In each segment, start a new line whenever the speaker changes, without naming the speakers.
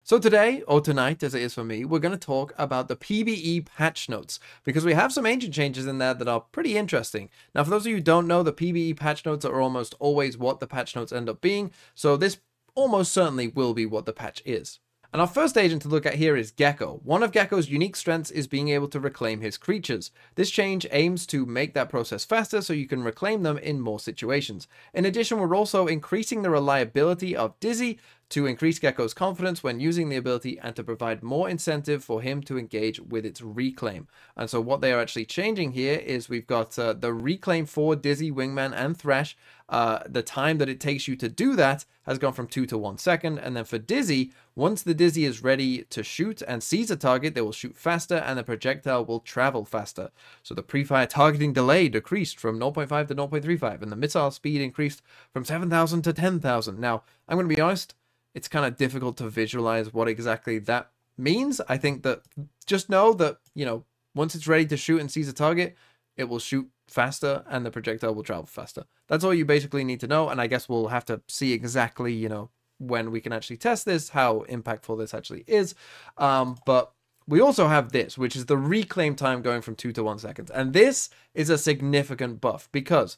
So today, or tonight as it is for me, we're going to talk about the PvE patch notes, because we have some agent changes in there that are pretty interesting. Now, for those of you who don't know, the PvE patch notes are almost always what the patch notes end up being, so this almost certainly will be what the patch is. And our first agent to look at here is Gekko. One of Gekko's unique strengths is being able to reclaim his creatures. This change aims to make that process faster so you can reclaim them in more situations. In addition, we're also increasing the reliability of Dizzy to increase Gekko's confidence when using the ability and to provide more incentive for him to engage with its reclaim. And so what they are actually changing here is we've got the reclaim for Dizzy, Wingman, and Thresh. The time that it takes you to do that has gone from 2 to 1 second. And then for Dizzy, once the Dizzy is ready to shoot and sees a target, they will shoot faster and the projectile will travel faster. So the pre-fire targeting delay decreased from 0.5 to 0.35 and the missile speed increased from 7,000 to 10,000. Now, I'm going to be honest, it's kind of difficult to visualize what exactly that means. I think that just know that, you know, once it's ready to shoot and sees a target, it will shoot faster and the projectile will travel faster. That's all you basically need to know. And I guess we'll have to see exactly, you know, when we can actually test this, how impactful this actually is. But we also have this, which is the reclaim time going from 2 to 1 seconds. And this is a significant buff because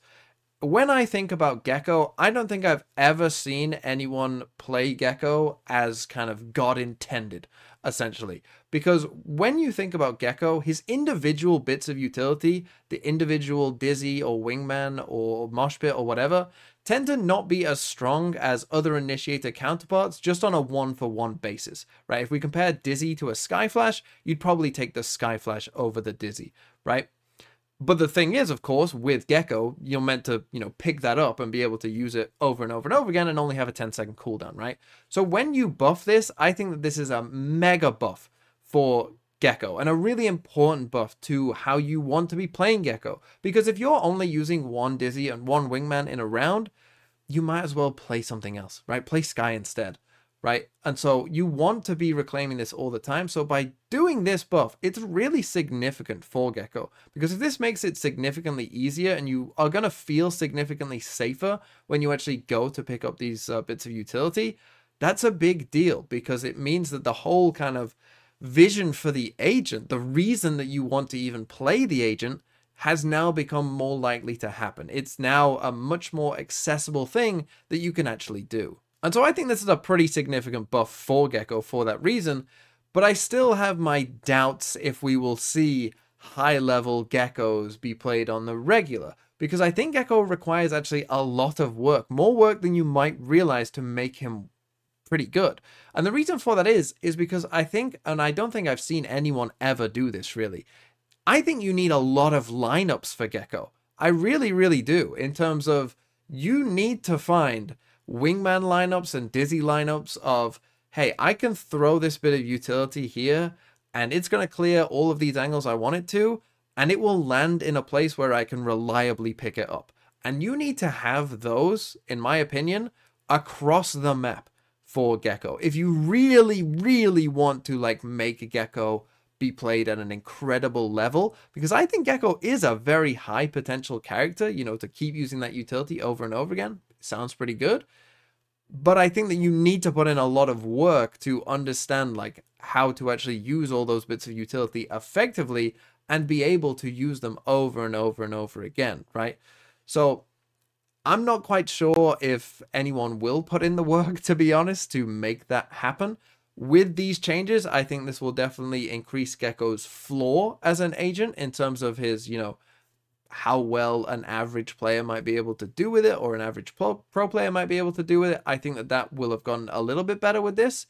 when I think about Gekko, I don't think I've ever seen anyone play Gekko as kind of God intended, essentially. Because when you think about Gekko, his individual bits of utility, the individual Dizzy or Wingman or Mosh Pit or whatever, tend to not be as strong as other initiator counterparts just on a one-for-one basis, right? If we compare Dizzy to a Skye Flash, you'd probably take the Skye Flash over the Dizzy, right? But the thing is, of course, with Gekko, you're meant to, you know, pick that up and be able to use it over and over and over again and only have a 10-second cooldown, right? So when you buff this, I think that this is a mega buff for Gekko and a really important buff to how you want to be playing Gekko. Because if you're only using one Dizzy and one Wingman in a round, you might as well play something else, right? Play Skye instead, right? And so you want to be reclaiming this all the time. So by doing this buff, it's really significant for Gekko, because if this makes it significantly easier and you are going to feel significantly safer when you actually go to pick up these bits of utility, that's a big deal, because it means that the whole kind of vision for the agent, the reason that you want to even play the agent, has now become more likely to happen. It's now a much more accessible thing that you can actually do. And so I think this is a pretty significant buff for Gekko for that reason, but I still have my doubts if we will see high-level Gekkos be played on the regular, because I think Gekko requires actually a lot of work, more work than you might realize to make him pretty good. And the reason for that is because I think, and I don't think I've seen anyone ever do this really, I think you need a lot of lineups for Gekko. I really, really do, in terms of you need to find Wingman lineups and Dizzy lineups of, hey, I can throw this bit of utility here and it's going to clear all of these angles I want it to, and it will land in a place where I can reliably pick it up. And you need to have those, in my opinion, across the map for Gekko. If you really, really want to like make Gekko be played at an incredible level, because I think Gekko is a very high potential character, you know, to keep using that utility over and over again. Sounds pretty good, but I think that you need to put in a lot of work to understand like how to actually use all those bits of utility effectively and be able to use them over and over and over again, right? So I'm not quite sure if anyone will put in the work, to be honest, to make that happen. With these changes, I think this will definitely increase Gekko's floor as an agent in terms of his, you know, how well an average player might be able to do with it, or an average pro player might be able to do with it. I think that that will have gone a little bit better with this,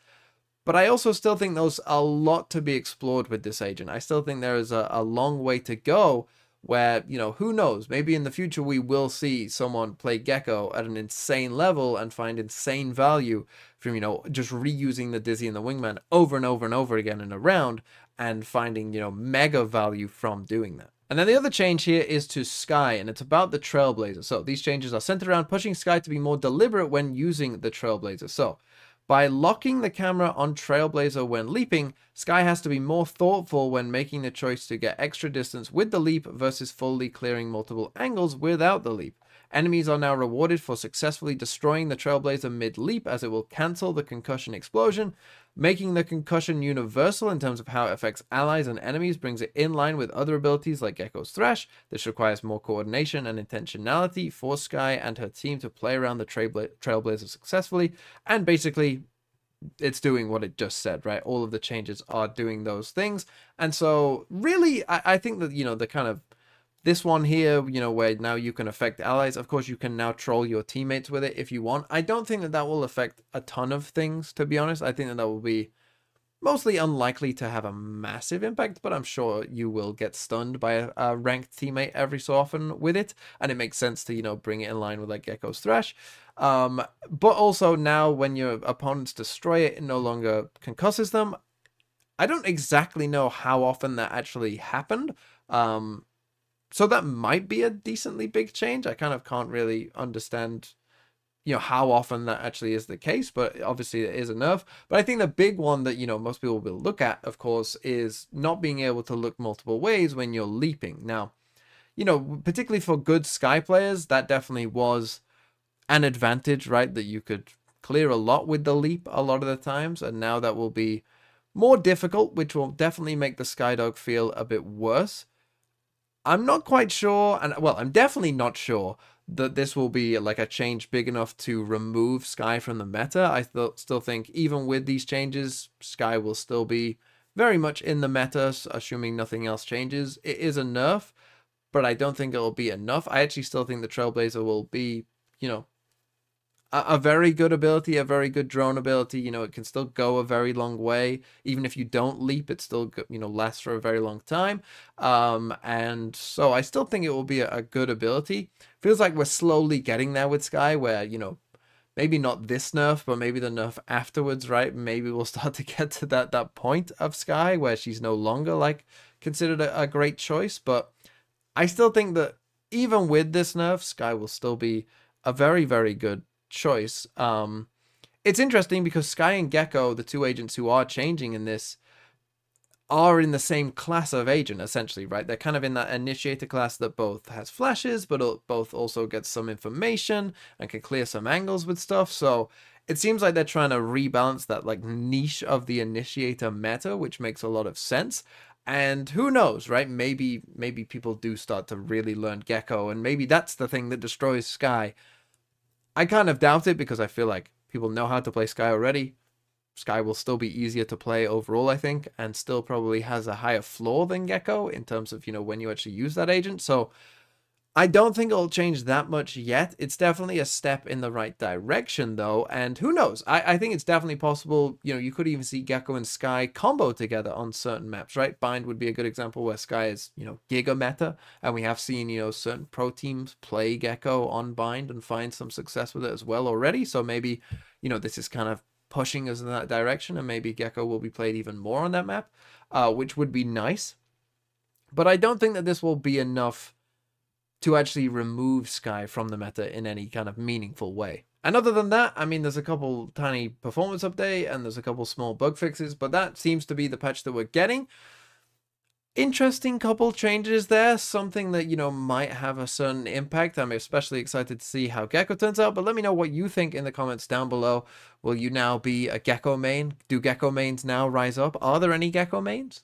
but I also still think there's a lot to be explored with this agent. I still think there is a long way to go where, you know, who knows, maybe in the future we will see someone play Gekko at an insane level and find insane value from, you know, just reusing the Dizzy and the Wingman over and over and over again in a round and finding, you know, mega value from doing that. And then the other change here is to Skye, and it's about the Trailblazer. So these changes are centered around pushing Skye to be more deliberate when using the Trailblazer. So by locking the camera on Trailblazer when leaping, Skye has to be more thoughtful when making the choice to get extra distance with the leap versus fully clearing multiple angles without the leap. Enemies are now rewarded for successfully destroying the Trailblazer mid-leap, as it will cancel the concussion explosion. Making the concussion universal in terms of how it affects allies and enemies brings it in line with other abilities like Gekko's Thrash. This requires more coordination and intentionality for Skye and her team to play around the Trailblazer successfully. And basically, it's doing what it just said, right? All of the changes are doing those things. And so really, I think that, the kind of this one here, where now you can affect allies. Of course, you can now troll your teammates with it if you want. I don't think that that will affect a ton of things, to be honest. I think that that will be mostly unlikely to have a massive impact, but I'm sure you will get stunned by a ranked teammate every so often with it. And it makes sense to, bring it in line with like Gekko's Thrash. But also now when your opponents destroy it, it no longer concusses them. I don't exactly know how often that actually happened. So that might be a decently big change. I kind of can't really understand, how often that actually is the case, but obviously it is a nerf. But I think the big one that, most people will look at, of course, is not being able to look multiple ways when you're leaping. Now, particularly for good Skye players, that definitely was an advantage, right? That you could clear a lot with the leap a lot of the times, and now that will be more difficult, which will definitely make the Skydog feel a bit worse. I'm not quite sure, and well, I'm definitely not sure that this will be like a change big enough to remove Skye from the meta. I still think even with these changes, Skye will still be very much in the meta, assuming nothing else changes. It is a nerf, but I don't think it'll be enough. I actually still think the Trailblazer will be, a very good ability, a very good drone ability. It can still go a very long way. Even if you don't leap, it still, lasts for a very long time. And so I still think it will be a good ability. Feels like we're slowly getting there with Skye, where, maybe not this nerf, but maybe the nerf afterwards, right? Maybe we'll start to get to that point of Skye where she's no longer, like, considered a great choice. But I still think that even with this nerf, Skye will still be a very, very good choice. It's interesting because Skye and Gekko, the two agents who are changing in this, are in the same class of agent, essentially, right? They're kind of in that initiator class that both has flashes, but both also gets some information and can clear some angles with stuff. So it seems like they're trying to rebalance that like niche of the initiator meta, which makes a lot of sense. And who knows, right? Maybe people do start to really learn Gekko, and maybe that's the thing that destroys Skye. I kind of doubt it because I feel like people know how to play Skye already. Skye will still be easier to play overall, I think, and still probably has a higher floor than Gekko in terms of, when you actually use that agent. So I don't think it'll change that much yet. It's definitely a step in the right direction, though, and who knows? I think it's definitely possible. You could even see Gekko and Skye combo together on certain maps, right? Bind would be a good example where Skye is, giga meta, and we have seen, certain pro teams play Gekko on Bind and find some success with it as well already. So maybe, this is kind of pushing us in that direction, and maybe Gekko will be played even more on that map, which would be nice. But I don't think that this will be enough to actually remove Skye from the meta in any kind of meaningful way. And other than that, I mean, there's a couple tiny performance update and there's a couple small bug fixes, but that seems to be the patch that we're getting. Interesting couple changes there, something that, might have a certain impact. I'm especially excited to see how Gekko turns out, but let me know what you think in the comments down below. Will you now be a Gekko main? Do Gekko mains now rise up? Are there any Gekko mains?